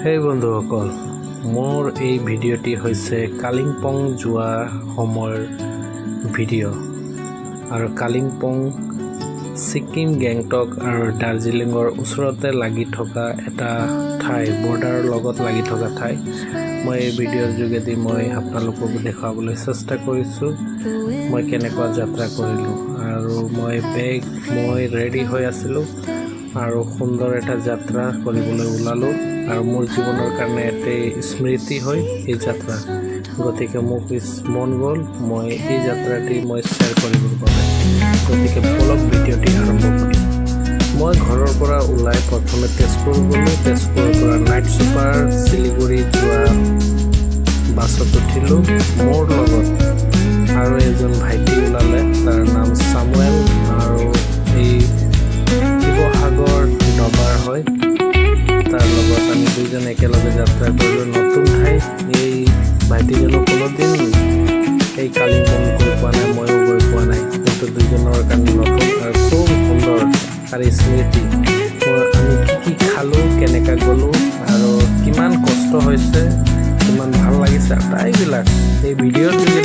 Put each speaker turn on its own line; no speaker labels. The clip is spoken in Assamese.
হেই বন্ধুসকল, মোৰ এই ভিডিঅ'টি হৈছে কালিম্পং যোৱা সময়ৰ ভিডিঅ' আৰু কালিম্পং ছিকিম গেংটক আৰু দাৰ্জিলিঙৰ ওচৰতে লাগি থকা এটা ঠাই, বৰ্ডাৰৰ লগত লাগি থকা ঠাই। মই এই ভিডিঅ'ৰ যোগেদি মই আপোনালোকক দেখুৱাবলৈ চেষ্টা কৰিছোঁ মই কেনেকুৱা যাত্ৰা কৰিলোঁ। আৰু মই ৰেডি হৈ আছিলোঁ আৰু সুন্দৰ এটা যাত্ৰা কৰিবলৈ ওলালোঁ আৰু মোৰ জীৱনৰ কাৰণে এটাই স্মৃতি হয় এই যাত্ৰা। গতিকে মোক মন গ'ল মই এই যাত্ৰাটি শ্বেয়াৰ কৰিবৰ বাবে। গতিকে বলক ভিডিঅ'টি আৰম্ভ কৰিম। মই ঘৰৰ পৰা ওলাই প্ৰথমে তেজপুৰ গ'লোঁ। তেজপুৰৰ পৰা নাইট ছুপাৰ শিলিগুৰি যোৱা বাছত উঠিলোঁ। মোৰ লগত আৰু এজন ভাইটি ওলালে, তাৰ নাম চামুৱেল, আৰু এই শিৱসাগৰ নবাৰ হয়। তাৰ লগত আমি দুইজন একেলগে যাত্ৰা কৰিলোঁ নতুন ঠাই। এই ভাইটিজনো কোনোদিন এই কালিম্পং গৈ পোৱা নাই, ময়ো গৈ পোৱা নাই, কিন্তু দুইজনৰ কাৰণে নতুন আৰু খুব সুন্দৰ আৰু স্মৃতি। আমি কি খালোঁ, কেনেকৈ গ'লোঁ আৰু কিমান কষ্ট হৈছে, কিমান ভাল লাগিছে, আটাইবিলাক এই ভিডিঅ'ৰ যোগেদি